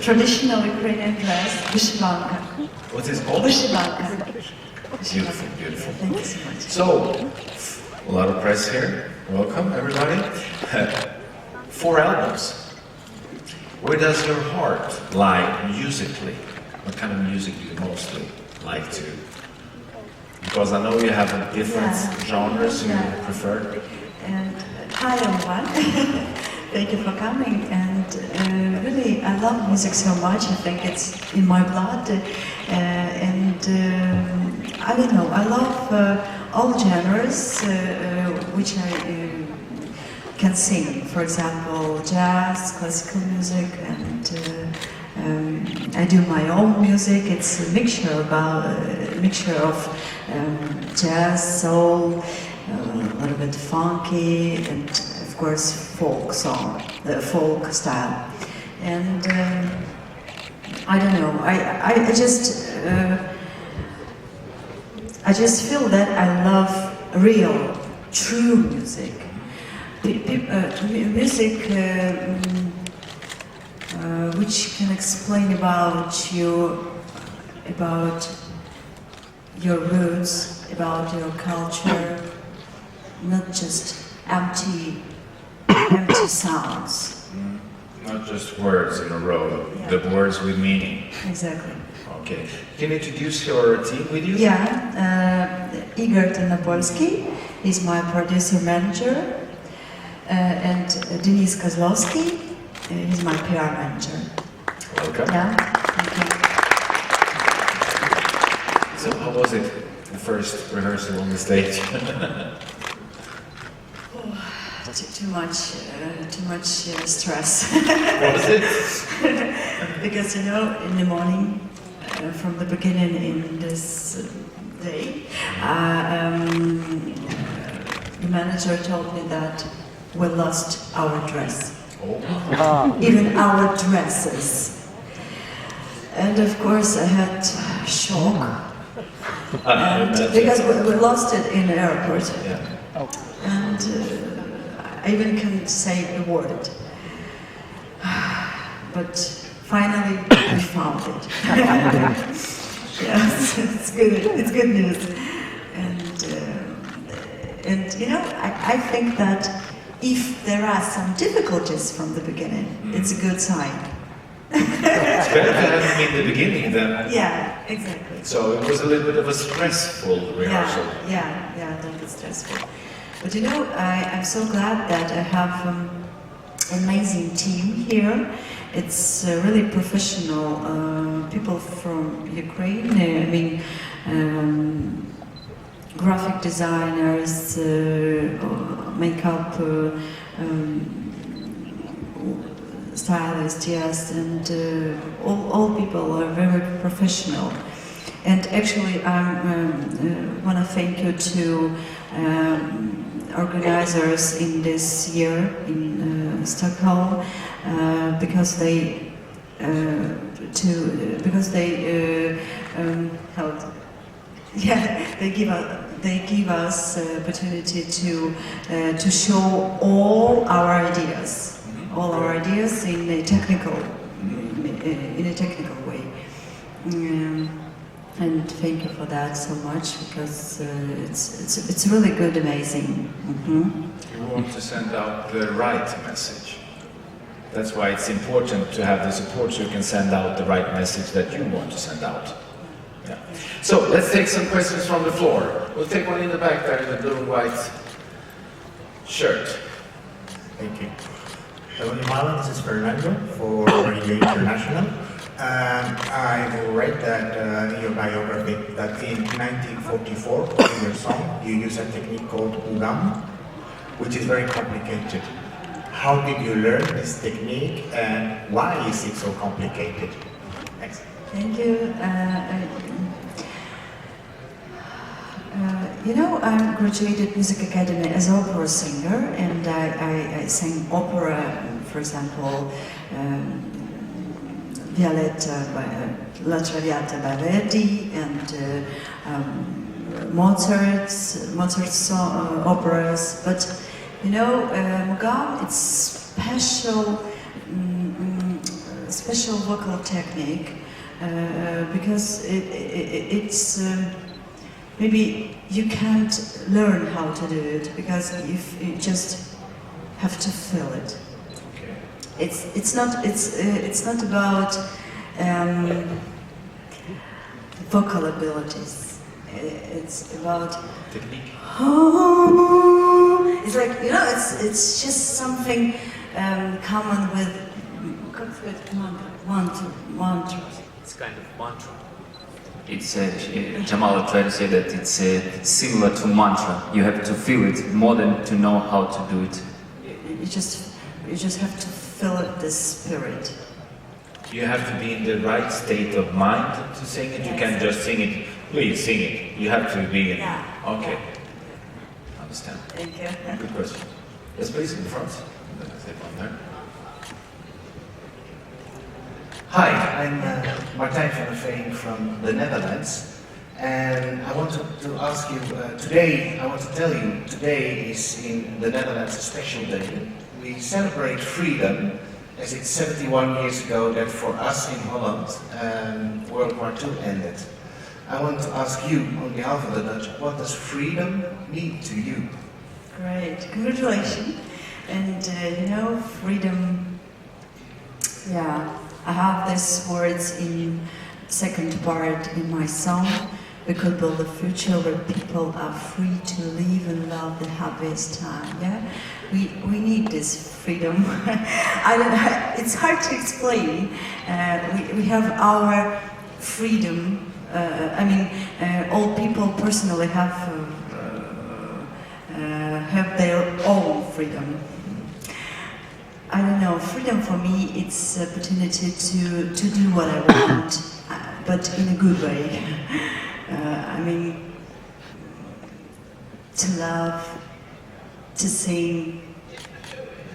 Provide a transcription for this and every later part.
traditional Ukrainian dress, vyshivanka. What's it called? Vyshivanka. Beautiful, beautiful. Thank you so much. So, a lot of press here. Welcome, everybody. 4 albums. Where does your heart lie musically? What kind of music do you mostly like to? Because I know you have different genres you prefer. And hi everyone. Thank you for coming. And really, I love music so much. I think it's in my blood. I don't know. I love all genres which I can sing. For example, jazz, classical music, and I do my own music. It's a mixture of jazz, soul, a little bit funky, and of course folk song, the folk style. And I don't know. I just feel that I love real, true music. Music which can explain about your roots, about your culture, not just empty sounds. Not just words in a row, the words with meaning. Exactly. Okay. Can you introduce your team with you? Yeah, Igor Ternopolsky is my producer manager, and Denis Kozlovsky is my PR manager. Welcome. Yeah, thank you. So how was it, the first rehearsal on the stage? Too much stress. Was it? Because in the morning, from the beginning in this day, the manager told me that we lost our dress. Oh. Even our dresses. And of course I had shock. And because we lost it in the airport. Yeah. And I even can't say a word. But finally we found it. Yes, it's good. It's good news. And I think that if there are some difficulties from the beginning, it's a good sign. It's better to have them in the beginning than... Yeah, exactly. So it was a little bit of a stressful rehearsal. Yeah, a little bit stressful. But I'm so glad that I have an amazing team here. It's really professional people from Ukraine. Graphic designers, makeup stylists, yes, and all people are very professional. And actually, I want to thank you to organizers in this year in Stockholm because they they give us opportunity to show all our ideas in a technical way. And thank you for that so much, because it's really good, amazing. You want to send out the right message. That's why it's important to have the support, so you can send out the right message that you want to send out. Yeah. So let's take some questions from the floor. We'll take one in the back there in the blue and white shirt. Thank you. Hello, Jamala. This is Fernando for Radio International. I read that in your biography that in 1944, in your song, you use a technique called ugam, which is very complicated. How did you learn this technique, and why is it so complicated? Thanks. Thank you. I graduated Music Academy as opera singer, and I sang opera, for example, La Traviata by Verdi, and Mozart's operas. But Mugam, it's special vocal technique because it's maybe you can't learn how to do it because if you just have to feel it. Okay. It's not about vocal abilities. It's about Technique. it's like it's just something common with mantra. It's kind of mantra. It's Jamala tried to say that it's similar to mantra. You have to feel it more than to know how to do it. You just have to feel it, the spirit. You have to be in the right state of mind to sing it. You can't just sing it. Please sing it. You have to be in. Yeah. Okay. Understand. Thank you. Good question. Yes, please, in the front. Step on there. Hi, I'm Martijn van der Veen from the Netherlands, and I wanted to ask you, I want to tell you, today is in the Netherlands a special day. We celebrate freedom, as it's 71 years ago that for us in Holland, World War II ended. I want to ask you, on behalf of the Dutch, what does freedom mean to you? Great, congratulations. And freedom, yeah, I have these words in second part in my song. We could build a future where people are free to live and love the happiest time, yeah? We need this freedom. It's hard to explain. We have our freedom. All people personally have their own freedom. I don't know, freedom for me, it's an opportunity to do what I want, but in a good way. To love, to sing,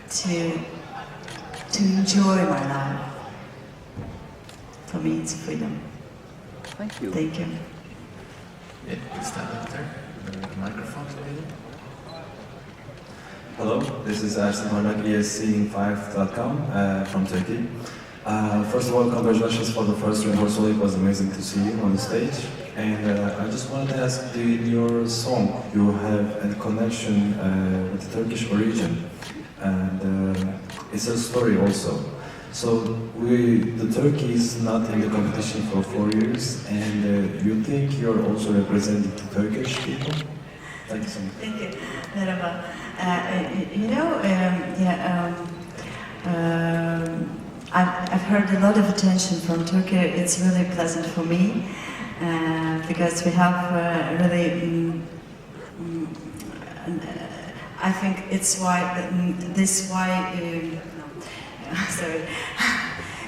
to enjoy my life. For me, it's freedom. Thank you. Thank you. Yeah, please stand up there. The microphone's available. Hello, this is Ersin Hornak, ESC5.com from Turkey. First of all, congratulations for the first rehearsal. It was amazing to see you on the stage. And I just wanted to ask, in your song, you have a connection with the Turkish origin. And it's a story also. So the Turkey is not in the competition for 4 years, and you think you're also representing the Turkish people? Thank you so much. Thank you. Merhaba. I've heard a lot of attention from Turkey. It's really pleasant for me because we have I think it's why sorry.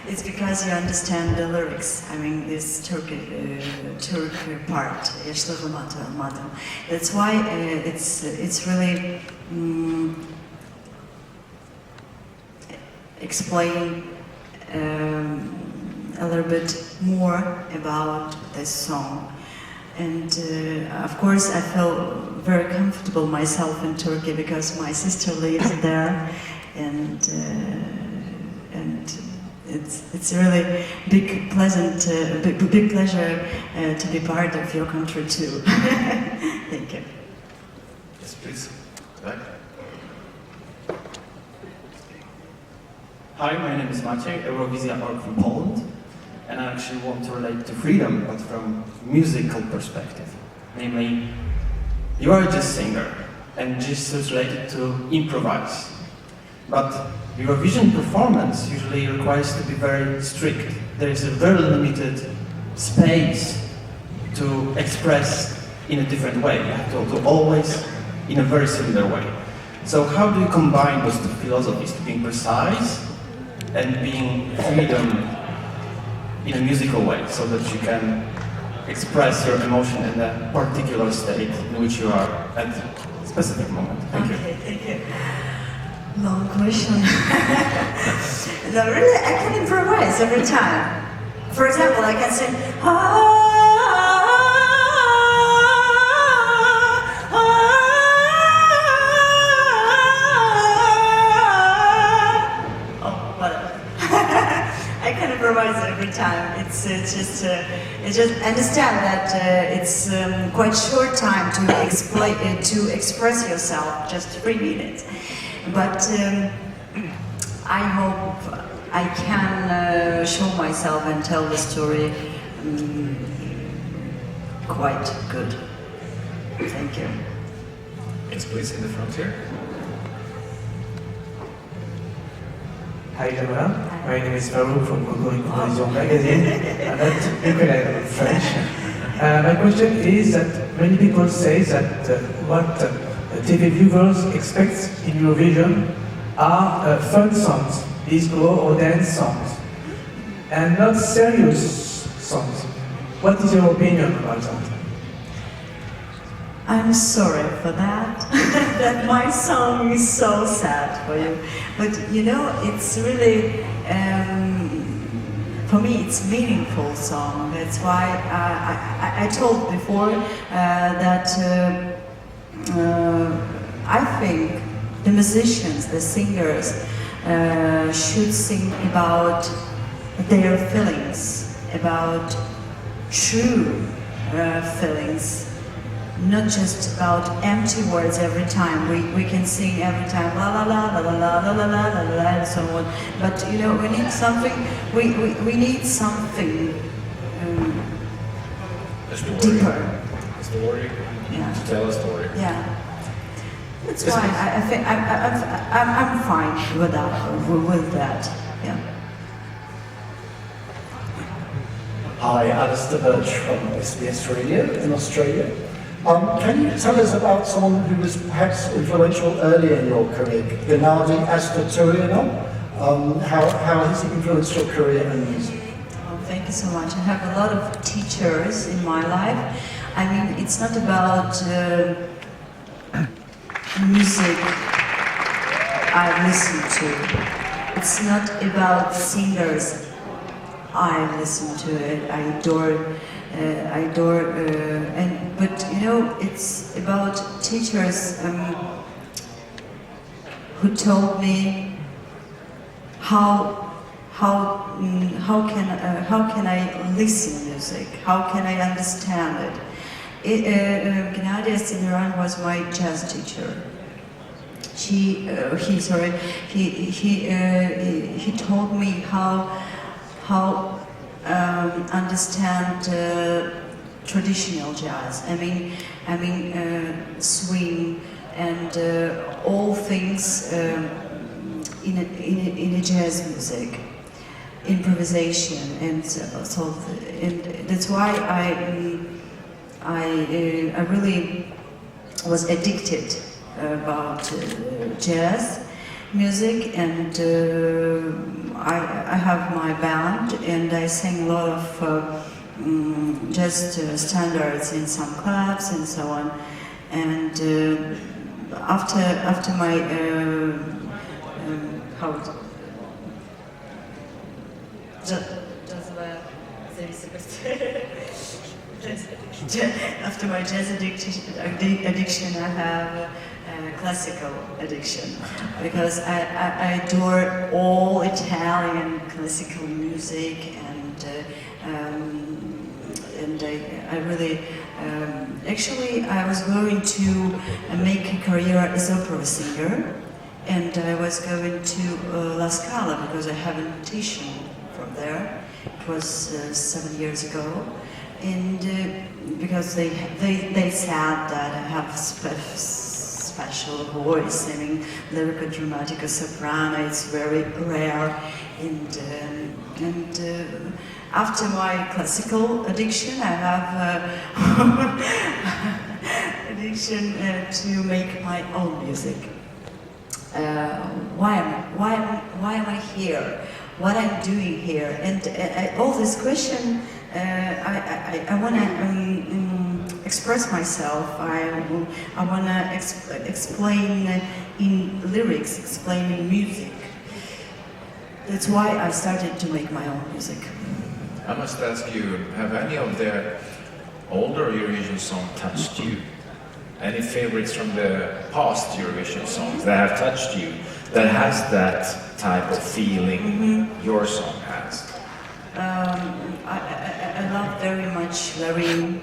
It's because you understand the lyrics. This Turk part. That's why it's really explain a little bit more about this song. And of course, I feel very comfortable myself in Turkey because my sister lives there, and it's really big pleasure to be part of your country too. Thank you. Yes, please. Back. Hi, my name is Maciej, Eurovision org from Poland, and I actually want to relate to freedom, but from musical perspective. Namely, you are a jazz singer, and jazz is related to improvise. But Eurovision performance usually requires to be very strict. There is a very limited space to express in a different way. You have to do always in a very similar way. So how do you combine those two philosophies, to being precise and being freedom in a musical way, so that you can express your emotion in a particular state in which you are at a specific moment? Thank you. Okay, thank you. Long question. No, really, I can improvise every time. For example, I can sing. I can improvise every time. It's just understand that it's quite short time to explain to express yourself, just 3 minutes. But I hope I can show myself and tell the story quite good. Thank you. Yes, please, in the front here. Hi Jamala, my name is Farouk from Eurovision magazine. I'm not Ukrainian, I'm French. My question is that many people say that what TV viewers expect in Eurovision are fun songs, disco or dance songs, and not serious songs. What is your opinion about that? I'm sorry for that, that my song is so sad for you. But you know, it's really, for me, it's meaningful song. That's why I told before that I think the musicians, the singers, should sing about their feelings, about true feelings. Not just about empty words every time. We can sing every time la la la la la la la la la la la and so on. But you know, we need something. We need something deeper. A story. Yeah. To tell a story. Yeah. That's why I think I'm fine with that. Yeah. Hi, Alistair Birch from SBS Radio in Australia. Can you tell us about someone who was perhaps influential earlier in your career, Gennady Astaturyanov? How has he influenced your career and music? Oh, thank you so much. I have a lot of teachers in my life. I mean, it's not about music I listen to. It's not about singers I listen to it. I adore, but you know, it's about teachers who told me how can I listen music? How can I understand it? Gennady Astaturyanov was my jazz teacher. He told me how understand traditional jazz. I mean swing and all things in a jazz music, improvisation, and so and that's why I really was addicted about jazz music, and I have my band, and I sing a lot of jazz standards in some clubs and so on. And after my after my jazz addiction, I have classical addiction, because I adore all Italian classical music, and I really actually I was going to make a career as opera singer, and I was going to La Scala because I have an invitation from there. It was 7 years ago, and because they said that I have special voice. I mean, lyrical dramatic soprano, it's very rare. And after my classical addiction, I have addiction to make my own music. Why am I here? What I'm doing here? And all this question, I want to express myself. I want to explain in lyrics, explain in music. That's why I started to make my own music. I must ask you, have any of the older Eurovision songs touched you? Any favorites from the past Eurovision songs that have touched you, that has that type of feeling your song has? I love very much Larry.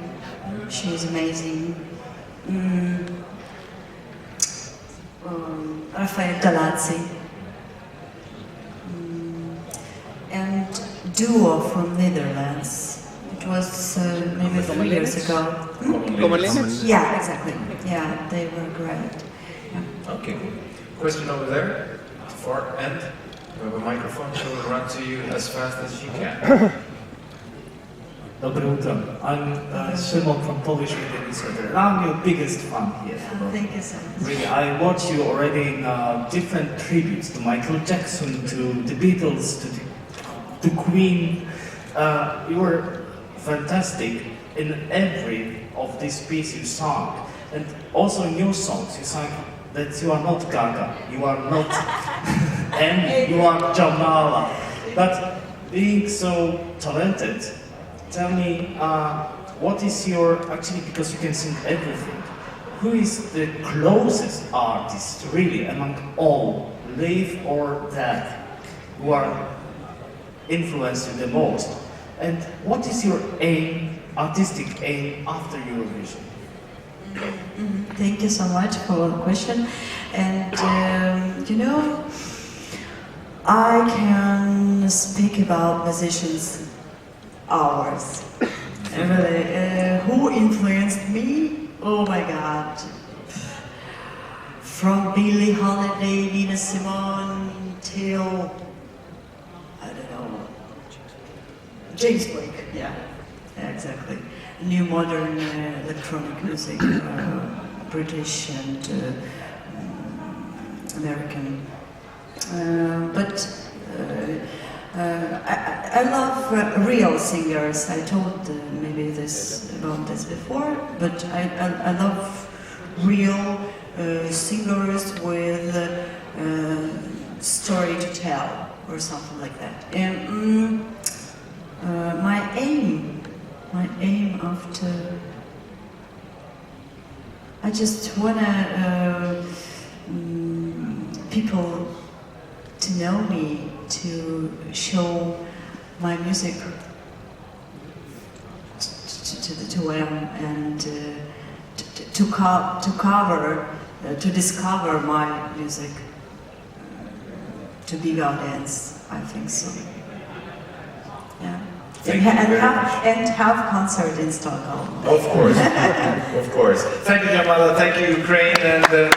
She's amazing. Rafael Galazzi. And duo from Netherlands. It was maybe 3 years ago. Yeah, exactly. Yeah, they were great. Yeah. Okay. Question over there, far end. We have a microphone, so we'll run to you as fast as you can. Dobre utro. I'm Szymon from Polish Media Newsletter. I'm your biggest fan here. Thank you so much. Really, I watched you already in different tributes to Michael Jackson, to the Beatles, to Queen. You were fantastic in every of these pieces you sang. And also in your songs, you sang that you are not Gaga, you are not Amy, you are Jamala. But being so talented, tell me, what is your, actually, because you can sing everything, who is the closest artist, really, among all, live or dead, who are influenced you the most? And what is your aim, artistic aim, after Eurovision? Thank you so much for the question. And you know, I can speak about musicians hours. And really, who influenced me? Oh my God! From Billie Holiday, Nina Simone, till I don't know, James Blake. Yeah, exactly. New modern electronic music, British and American. But I love real singers. I told maybe about this before, but I love real singers with story to tell or something like that. And my aim after, I just wanna people to know me, to show my music to them, and to discover my music to big audience. I think so. Yeah. Thank you very much. And have concert in Stockholm. Of course, of course. Thank you, Jamala. Thank you, Ukraine, and.